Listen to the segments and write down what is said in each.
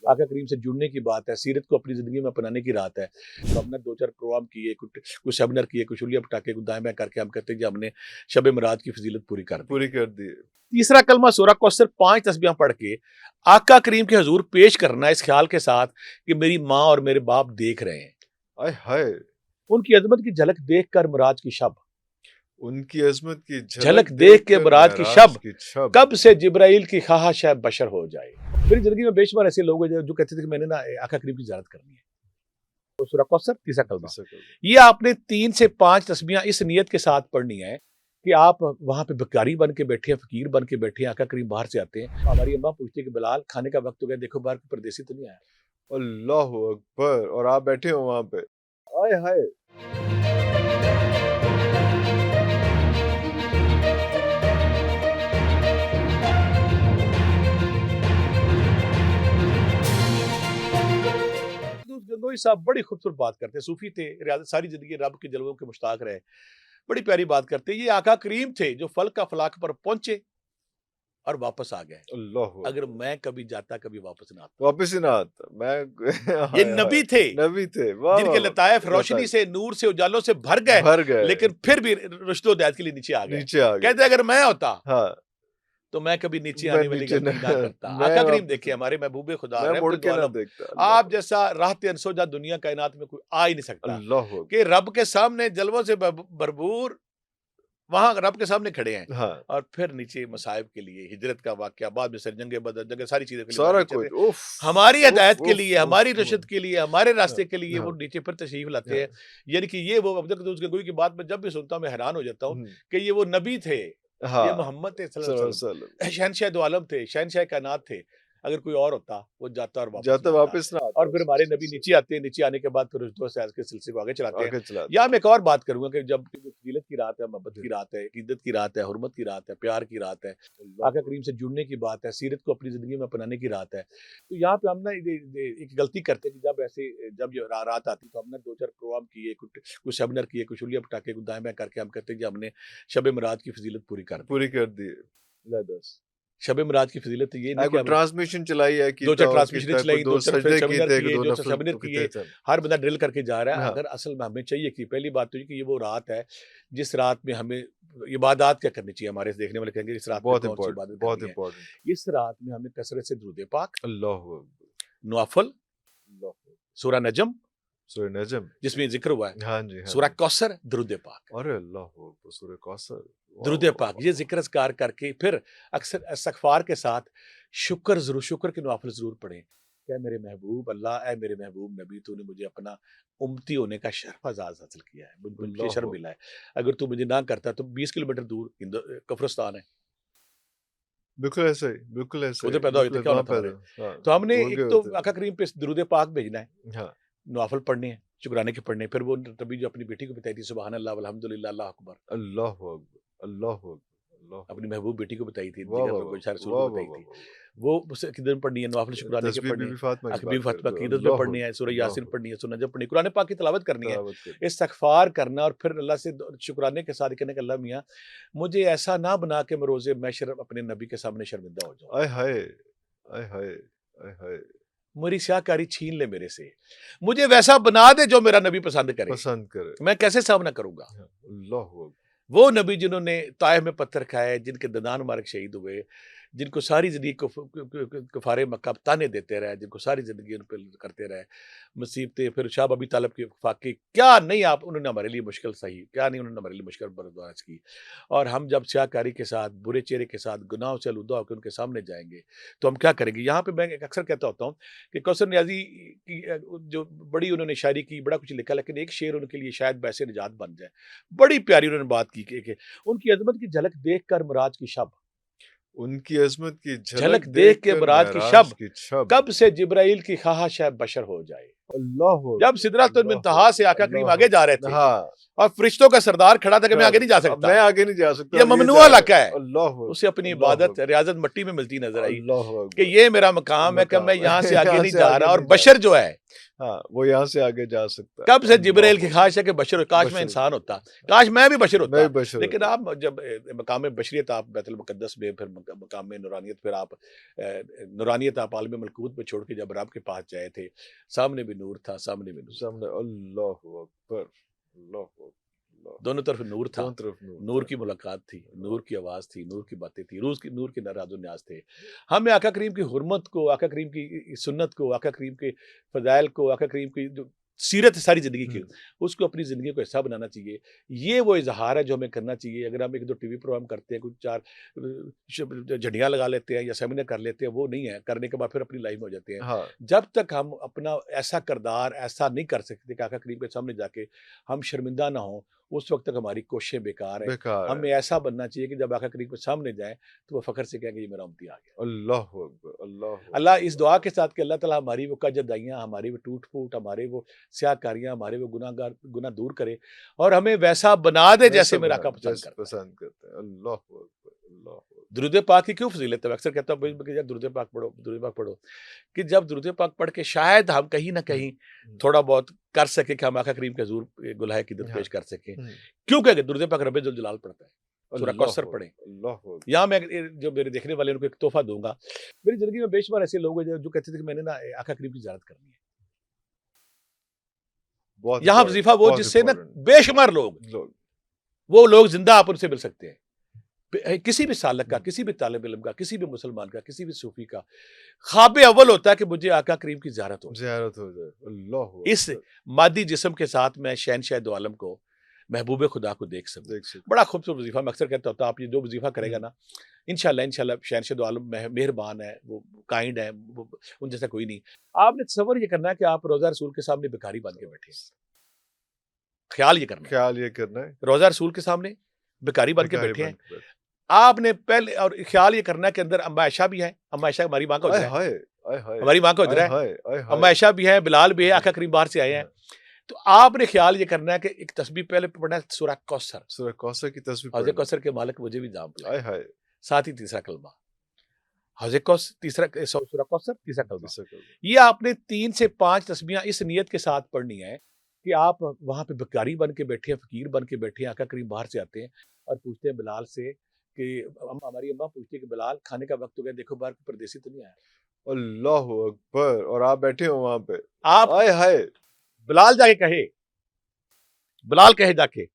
आका करीम से जुड़ने की बात है, सीरत को अपनी ज़िंदगी में अपनाने की रात है। तो हमने 2-4 प्रोग्राम किए, कुछ सेमिनार किए, कुछ उंगलियाँ पटाके, कुछ दाएँ-बाएँ करके हम कहते हैं कि हमने शब मिराज की फ़ज़ीलत पूरी कर दी। तीसरा कलमा सूरह कौसर 5 तस्बीहां पढ़ के आका करीम के हुजूर पेश करना इस ख्याल के साथ कि मेरी माँ और मेरे बाप देख रहे हैं। आय हाय! उनकी अज़मत की झलक देखकर मिराज की शब, उनकी अज़मत की झलक देख के मिराज की शब, की शब। कब से जिब्राइल की ख्वाहिश है बशर हो जाए। मेरी ज़िंदगी में बेशुमार ऐसे लोग हैं जो कहते थे कि मैंने ना आका करीम की ज़ियारत करनी है। तो सूरह कौसर तीसरा कलमा, ये आपने 3 से 5 तस्बीहां इस नियत के साथ पढ़नी है कि आप वहाँ पे भिखारी बन के बैठे हैं, फ़कीर बन के बैठे हैं, आका करीम बाहर से आते हैं। हमारी अम्मा पूछती है कि बिलाल खाने का वक्त हो गया, देखो बाहर कोई परदेसी तो नहीं आया। अल्लाहु अकबर! और आप बैठे हो वहाँ पे। आय हाय! गंगोई साहब बड़ी खूबसूरत बात करते हैं, सूफी थे, रियासत सारी जिंदगी रब के जलवों के मुश्ताक रहे, बड़ी प्यारी बात करते हैं। ये आका करीम थे जो फल का फलाक पर पहुंचे और वापस आ गए। अल्लाहु अगर अकबर! मैं कभी जाता कभी वापस ना आता। वापिस ही ना आता। मैं ये हाय हाय! नबी थे नबी थे। वाह वाह जिनके वाह! लतायफ रोशनी लताइफ से, नूर से, उजालों से भर गए, भर गए, लेकिन फिर भी रुश्द हिदायत के लिए नीचे आ गए। नीचे आ गए। कहते अगर मैं होता हाँ, तो मैं कभी नीचे मैं आने वाली नीचे न गलती ना करता। मैं आका करीम वापिस देखिए, हमारे महबूबे खुदा, मैं मुड़ रहमतुल दो के ना आलम, देखता। अल्लाहु आप अकबर! जैसा राहत अनसोजा दुनिया कायनात में कोई आ ही नहीं सकता अल्लाहु कि अकबर! रब के सामने जलवों से भरपूर वहां रब के सामने खड़े हैं हाँ, और फिर नीचे मसाइब के लिए हिजरत का वाकया, बाद में सर जंगे बदर, जंगे सारी चीजों के लिए सारा नीचे थे। कुछ। उफ़! हमारी उफ़, हिदायत के उफ़, लिए, उफ़! हमारी रशद के लिए, हमारे हाँ, रास्ते के लिए वो हाँ, नीचे फिर तशरीफ लाते हैं। हाँ। यानी कि ये वो अब तक तो उसके गोई की बात मैं जब भी सुनता हूँ मैं हैरान हो जाता हूँ हुँ, कि ये वो नबी थे, ये हाँ, मोहम्मद थे सल्लल्लाहु सल्लल्लाहु अलैहि अलैहि वसल्लम। वसल्लम, शहनशाह दो आलम थे, शहनशाह कायनात थे। अगर कोई और होता वो जाता और वापस जाते ना आता। वापिस ना और आता फिर उस हमारे नबी से नीचे आते हैं, नीचे आने के बाद फिर उस दो से के सिलसिले को आगे चलाते हैं। आगे चलाते यहाँ मैं एक और बात करूंगा कि जब फजीलत की रात है, मोहब्बत हैं। की रात है, इज्जत की रात है, हुर्मत की रात है, प्यार की रात है, आका अल्लाहु करीम से जुड़ने की बात है, सीरत को अपनी ज़िंदगी में अपनाने की रात है। तो यहाँ पे हम ना एक गलती करते हैं कि जब ऐसे जब ये रात आती तो हमने 2-4 प्रोग्राम किए, कुछ सेमिनार किए, कुछ उंगलियाँ पटाके, कुछ दाएँ-बाएँ करके हम कहते हैं कि हमने शब मिराज की फ़ज़ीलत पूरी कर दी। पूरी कर दी। ले दस। शब मिराज की फ़ज़ीलत ये नहीं कि कोई हम ट्रांसमिशन चलाई है 2-4 कीता और ट्रांसमिशनें कीता कोई चलाई, 2 2-4 फिर सजदे सेमिनार कीते, किए, 2 2-4 नफल सेमिनार तो किए, कीते थे। हर बंदा ड्रिल करके जा रहा है। हाँ, अगर असल में हमें चाहिए कि पहली बात तो ये कि ये वो रात है, जिस रात में हमें इबादत क्या करनी चाहिए, हमारे देखने वाले कहेंगे इस रात में बहुत कौन-सी इम्पोर्टेंट, इबादत बहुत करनी है। इम्पोर्टेंट। इस रात में हमें कसरत से दुरूद पाक, अल्लाहु अकबर! नवाफ़िल, अल्लाहु सूरह नजम सूरह नजम। जिसमें ज़िक्र हुआ है, हाँ जी, हाँ सूरह जी। कौसर, दुरूद पाक। अरे अल्लाहु अकबर! सूरह कौसर। वाह, दुरूद वाह, पाक वाह, ये वाह! ज़िक्र अस्कार करके फिर अक्सर इस्तिग़फ़ार के साथ शुक्र के नवाफ़िल ज़रूर पढ़ें। ऐ मेरे महबूब अल्लाह, ऐ मेरे महबूब नबी, तूने मुझे अपना उम्मती होने का शर्फ़ एज़ाज़ हासिल किया है, मुझे शर्फ़ अल्लाहु मिला है। अगर तू मुझे ना करता तो 20 किलोमीटर दूर कब्रिस्तान है, बिल्कुल ऐसे उधर ही, पैदा हुए थे, बिल्कुल क्या वहाँ होना था हमारे? पैदा हाँ, तो हमने गूंगे एक तो होते थे। आका करीम पे दुरूद पाक भेजना है, हाँ, नवाफ़िल पढ़ने हैं, शुक्राने के पढ़ने हैं। फिर वो नबी जो अपनी बेटी को बताई थी, सुबहान अल्लाह वल्हम्दुलिल्लाह अल्लाहु अकबर। अल्लाहु अकबर! अल्लाहु अकबर! अल्लाहु अपनी अकबर! महबूब बेटी को बताई थी, वाह, जिगर वाह, में वाह! गुलशन रसूल को वाह, वाह, बताई वाह, थी। वाह, वाह! वो उसे किधर पढ़नी है, नवाफ़िल शुक्राने के तस्बीह पढ़ने हैं, बीबी फ़ातिमा की बीबी बात फातिमा करते हो। की इज्जत में अल्लाहु पढ़नी है, सूरह अल्लाहु यासीन अकबर! पढ़नी है, सूरह नजम पढ़नी है, कुरान पाक की तिलावत करनी है, तिलावत करनी। इस्तिग़फ़ार करना और फिर अल्लाह से शुक्राने के साथ कहने का अल्लाह मियाँ मुझे ऐसा ना बना के मैं रोज़े महशर अपने नबी के सामने शर्मिंदा हो जाऊँ। आय हाय! आय हाय! आय हाय! मेरी स्याहकारी छीन ले मेरे से। मुझे वैसा बना दे जो मेरा नबी पसंद करे। पसंद करे। मैं कैसे सामना करूँगा? हाँ, अल्लाहु अकबर! वो नबी जिन्होंने ताइफ में पत्थर खाए, जिनके दंदान मुबारक शहीद हुए, जिनको सारी ज़िंदगी कुफ़ारे मक्का ताने देते रहे, जिनको सारी ज़िंदगी उन पे करते रहे, मुसीबतें, फिर शाह अबी तालिब के फाके, क्या नहीं आप उन्होंने हमारे लिए मुश्किल सही, क्या नहीं उन्होंने हमारे लिए मुश्किल बर्दाश्त की। और हम जब स्याहकारी के साथ, बुरे चेहरे के साथ, गुनाहों से आलूदा होकर उनके सामने जाएँगे, तो हम क्या करेंगे? यहाँ पे मैं अक्सर कहता होता हूँ कि कौसर नियाज़ी की जो बड़ी उन्होंने शायरी की, बड़ा कुछ लिखा, लेकिन एक शेर उनके लिए शायद वैसे निजात बन जाए। बड़ी प्यारी उन्होंने बात की कि उनकी अज़मत की झलक देखकर मिराज की शब, उनकी अज़मत की झलक झलक देख के देखकर मिराज की महराज शब, की छब। कब से जिब्राइल की ख्वाहिश है बशर हो जाए। अल्लाहु जब अकबर! सिदरतुल अल्लाहु मुंतहा से अकबर! आका करीम अल्लाहु आगे जा रहे अकबर! थे हाँ, और फरिश्तों का सरदार खड़ा था कि मैं आगे नहीं जा अब सकता, मैं आगे नहीं जा सकता, ये अब ये ममनुआ जा रहा इलाका है। है। अल्लाहु उसे अकबर! अपनी अल्लाहु इबादत अकबर! रियाजत मट्टी में मिलती नजर आई अल्लाहु कि अकबर! ये मेरा मकाम है कि मैं मकाम यहाँ से आगे यहाँ नहीं से जा आगे रहा। और नहीं जा बशर जो है हाँ, वो यहाँ से आगे जा सकता है। कब से जिब्राइल की अल्लाह ख्वाहिश है कि बशर, काश मैं बशर इंसान होता, काश मैं भी बशर मैं होता। भी बशर लेकिन होता। आप जब मकाम बशरियत आप बैतुल मुक़द्दस में, फिर मकाम नूरानियत, फिर आप नूरानियत आप आलम मलकूत में छोड़ के जब रब के पास जाए थे, सामने भी नूर था, सामने भी नूर था, सामने अल्लाहु अकबर, अल्लाहु अकबर, दोनों तरफ नूर था। दोनों तरफ नूर नूर था। की मुलाकात थी, नूर की आवाज़ थी, नूर की बातें थी, नूर के नाराज़ व न्याज़ थे। हमें आका करीम की हुर्मत को, आका करीम की सुन्नत को, आका करीम के फ़ज़ाइल को, आका करीम की जो सीरत है सारी ज़िंदगी की, हुँ, उसको अपनी ज़िंदगी को हिस्सा बनाना चाहिए। ये वो इज़हार है जो हमें करना चाहिए। अगर हम 1-2 टीवी प्रोग्राम करते हैं, कुछ 4 झंडियाँ लगा लेते हैं या सेमिनार कर लेते हैं, वो नहीं है। करने के बाद फिर अपनी लाइफ़ में हो जाते हैं। हाँ, जब तक हम अपना ऐसा किरदार ऐसा नहीं कर सकते कि आका करीम के सामने जाके हम शर्मिंदा ना हों, उस वक़्त तक हमारी कोशिशें बेकार हैं। बेकार है। हमें ऐसा बनना चाहिए कि जब आका करीम के सामने जाएँ, तो वो फ़ख्र से कहेंगे ये मेरा उम्मती आ गया। अल्लाहु अकबर, अल्लाहु अल्लाह इस अकबर, दुआ के साथ कि अल्लाह ताला हमारी वो कजदाइयाँ, हमारी वो टूट-फूट, हमारे वो स्याहकारियाँ, हमारे वो गुनाह दूर करे और हमें वैसा बना दे वैसा जैसे मेरा बना आका पसंद जैसे करता है। पसंद करते हैं। अल्लाहु अकबर, अल्लाहु अकबर। दुरूद पाक की क्यों फ़ज़ीलत है? मैं अक्सर कहता हूँ कि यार दुरूद पाक पढ़ो। कि जब दुरूद पाक पढ़ के शायद हम कहीं न हुँ, कहीं हुँ, थोड़ा बहुत कर सकें कि हम आका करीम के हुज़ूर गुलाहे क़िदरत हाँ, पेश कर सकें। हुँ, क्योंकि दुरूद पाक रब्बे ज़ुल जलाल पढ़ता है। सूरह कौसर अल्लाहु पढ़ें। अल्लाहु अकबर। यहाँ मैं जो मेरे देखने वाले हैं उनको एक तोहफ़ा दूँगा। मेरी ज़िंदगी में बेशुमार ऐसे लोग हैं जो कहते थे कि मैंने ना आका करीम की ज़ियारत करनी है। यहाँ वज़ीफ़ा वो बहुत जिससे ना इम्पोर्टेंट बेशुमार लोग, लोग। वो लोग ज़िंदा आप उनसे मिल सकते हैं। किसी भी सालक का, हुँ, किसी भी तालिब इल्म का, किसी भी मुसलमान का, किसी भी सूफ़ी का ख्वाब अव्वल होता है कि मुझे आका करीम की ज़ियारत हो। ज़ियारत हो जाए। अल्लाहु इस अकबर, मादी जिस्म के साथ मैं शहनशाह दो आलम को, महबूब खुदा को देख सकूँ। देख सकते बड़ा खूबसूरत वज़ीफ़ा, मैं अक्सर कहता होता हूँ, आप ये जो वज़ीफ़ा हैं। करेगा हुँ, ना, इंशाअल्लाह शहनशाह दो आलम मेहरबान है, वो काइंड है, वो उन जैसा कोई नहीं। आपने तसव्वुर ये करना है कि आप रोज़ा रसूल के सामने भिखारी बन के बैठे हैं। ख़्याल ये करना है। ख़्याल ये करना है, रोज़ा रसूल के सामने भिखारी बन के भिखारी बैठे बन हैं। के बैठे। आपने पहले और ख़्याल ये करना है कि अंदर अम्मा आयशा भी हैं। अम्मा आयशा हमारी माँ का आय हुजरा है। हाय! आय हाय! हमारी माँ का आय हुजरा है। हाय! आय अम्मा हाय! आयशा भी है, बिलाल भी है, हाँ, आका करीम बाहर से आए हैं। हाँ। तो आपने ख़्याल ये करना है कि एक तस्बीह पहले पढ़ना है सूरह कौसर। सूरह कौसर की तस्वीर हौज़ पढ़नी। कौसर के मालिक मुझे भी जाम पिलाए। आय हाय! साथ ही तीसरा कलमा। हौज़ कौस तीसरा सूरह कौसर तीसरा कलमा। तीसरा कलमा। ये आपने 3 से 5 तस्बीहां इस नियत के साथ पढ़नी है कि आप वहाँ पे भिखारी बन के बैठे हैं, फ़कीर बन के बैठे हैं, आका करीम बाहर से आते हैं और पूछते हैं बिलाल से कि हमारी अम्मा पूछती है कि बिलाल खाने का वक़्त हो गया, देखो बाहर कोई परदेसी तो नहीं आया? अल्लाहु अकबर! और आप बैठे हो वहाँ पे। आप आय हाय! बिलाल जाके कहे, बिलाल कहे जाके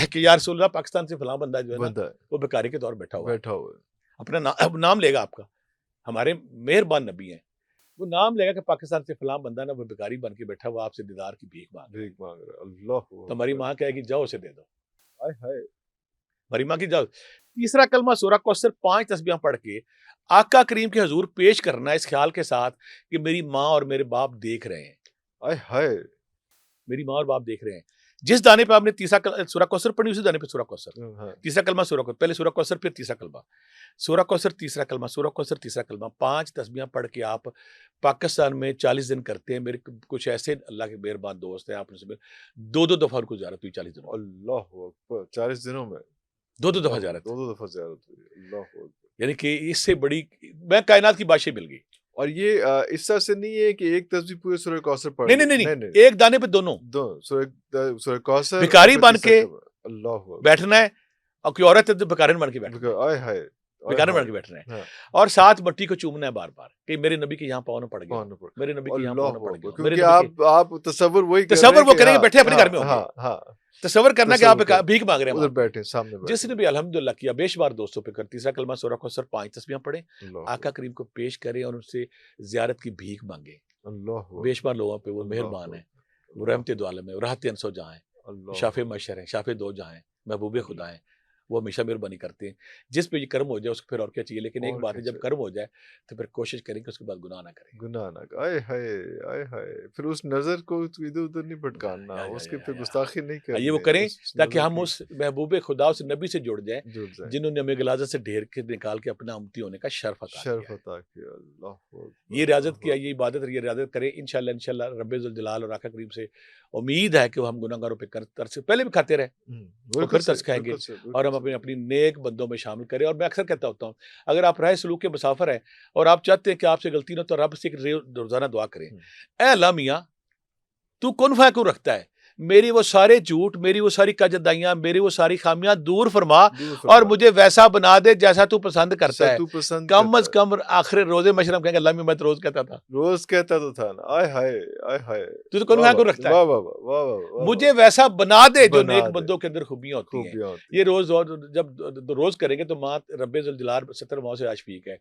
कि या रसूल अल्लाह पाकिस्तान से फलाँ बंदा जो है ना, बंदा है, वो भिखारी के तौर पे बैठा हुआ है। बैठा हुआ है। अपना अब नाम लेगा आपका। हमारे मेहरबान नबी हैं। वो नाम लेगा कि पाकिस्तान से फलाँ बंदा ना वो भिखारी बन के बैठा हुआ आपसे दीदार की भीख माँग रहा है। भीख माँग रहा है। अल्लाहु तो हमारी अकबर! माँ कहेगी जाओ उसे दे दो। आय हाय! हमारी माँ की जाओ। तीसरा कलमा सूरह कौसर 5 तस्बीहां पढ़ के आका करीम के हुज़ूर पेश करना है इस ख़्याल के साथ कि मेरी माँ और मेरे बाप देख रहे हैं। आय हाय! मेरी माँ और बाप देख रहे हैं। जिस दाने पे आपने सूरह कौसर पढ़ी उसी दाने पे सूरह कौसर। हाँ, तीसरा कलमा सूरह कौसर, पहले सूरह कौसर फिर तीसरा कलमा। सूरह कौसर तीसरा कलमा, सूरह कौसर तीसरा कलमा, 5 तस्बीहां पढ़ के आप पाकिस्तान में 40 दिन करते हैं। मेरे कुछ ऐसे अल्लाह के मेहरबान दोस्त हैं, आप उनसे 2-2 दफ़ा उनको ज़ियारत हुई 40 दिनों में। अल्लाहु अकबर! 40 दिनों में 2-2 दफ़ा अल्लाहु ज़ियारत। 2-2 दफ़ा ज़ियारत हुई है। अल्लाहु अकबर! यानी कि इससे बड़ी मैं कायनात की बादशाही मिल गई। और ये इस तरह से नहीं है कि एक तस्वीर पूरे सूरह कौसर पढ़ नहीं, ली। नहीं, नहीं, नहीं, नहीं, नहीं। एक दाने पे दोनों। सूरह कौसर और भिखारी फिर बन तीसरा के कलमा। अल्लाहु अकबर! बैठना है और कोई औरत है तो भिखारिन बन के बैठना है। आय हाय! आय भिखारिन बन हाय! के बैठना है हाँ, और साथ मट्टी को चूमना है बार-बार कि मेरे नबी के यहाँ पाँव ना पड़ गया कौन हो, ऊपर? मेरे नबी के यहाँ पाँव ना अल्लाहु पड़ गया अकबर! हो, मेरे क्योंकि नबी के आप तसव्वुर वही कर रहे तसव्वुर हैं वो कि करेंगे हाँ, बैठे अपने घर में हाँ, होंगे। हाँ, हाँ। तसव्वुर करना कि आप तसव्वुर कर भीख माँग रहे हैं उधर वहाँ पे। बैठे, सामने बैठे। जिसने भी अल्हम्दुलिल्लाह किया बेशुमार दोस्तों पे कर तीसरा कलमा सूरह कौसर 5 तस्बीहां पढ़ें, अल्लाहु आका करीम को पेश करें और उनसे ज़ियारत की भीख माँगे। अल्लाहु बेशुमार लोगों पे वो अल्लाहु मेहरबान है, वो अल्लाहु रहमत दो आलम है, वो राहत अनसो जहाँ है, अल्लाहु शाफ़े मशर हैं, शाफ़े दो जहाँ हैं, महबूब खुदा हैं। वो हमेशा मेहरबानी करते हैं। जिस पे ये कर्म हो जाए उसको फिर और क्या चाहिए, लेकिन एक और बात क्या है जब चाहिए? कर्म हो जाए तो फिर कोशिश करें कि उसके बाद गुनाह ना करें। गुनाह ना आय हाय! आय हाय! फिर उस नज़र को इधर-उधर नहीं भटकाना, या, उसकी या, फिर या। गुस्ताखी नहीं ये वो करनी, करें उस ताकि नज़र हम की उस महबूब खुदा उस नबी से जुड़ जाएँ जुड़ जाए। जिन्होंने हमें गलाज़त से ढेर के निकाल के अपना उम्मती होने का शर्फ अता किया शर्फ है। अता किया। अल्लाहु अकबर! ये रियाज़त अल्लाहु किया, अकबर! ये इबादत, ये रियाज़त करें इंशाअल्लाह रब्बे ज़ुल जलाल और आका करीम से उम्मीद है कि वो हम गुनहगारों पे तरस पहले भी खाते रहे हुँ, और बिल्कुल फिर सही, तरस खाएँगे बिल्कुल सही, और बिल्कुल हम अपने सही। अपनी नेक बंदों में शामिल करें। और मैं अक्सर कहता होता हूँ, अगर आप राह सलूक के मुसाफिर हैं और आप चाहते हैं कि आपसे गलती ना हो तो रब से एक रोज़ाना दुआ करें। हुँ, ऐ अल्लाह मियाँ, तू कौन फाया क्यों रखता है? मेरी वो सारे झूठ, मेरी वो सारी कजदाइयाँ, मेरी वो सारी खामियां दूर फरमा दूर और फरमा मुझे वैसा बना दे जैसा तू पसंद करता जैसा है। तू पसंद कम करता अज कम आखिर रोजे मशरम कहेंगे अल्लाह में मैं तो रोज कहता था। रोज कहता तो था ना, आय हाय, आय हाय, तू तो कौन वाह फाया वाह, क्यों रखता है? वाह वाह, वाह वाह, वाह वाह, मुझे वैसा बना दे जो बना नेक दे, बंदों के अंदर खूबियां होती हैं। खूबियां होती ये हैं। रोज जब रोज करेंगे तो माँ रब्बे जुल जलाल 70 माह से आशफीक है।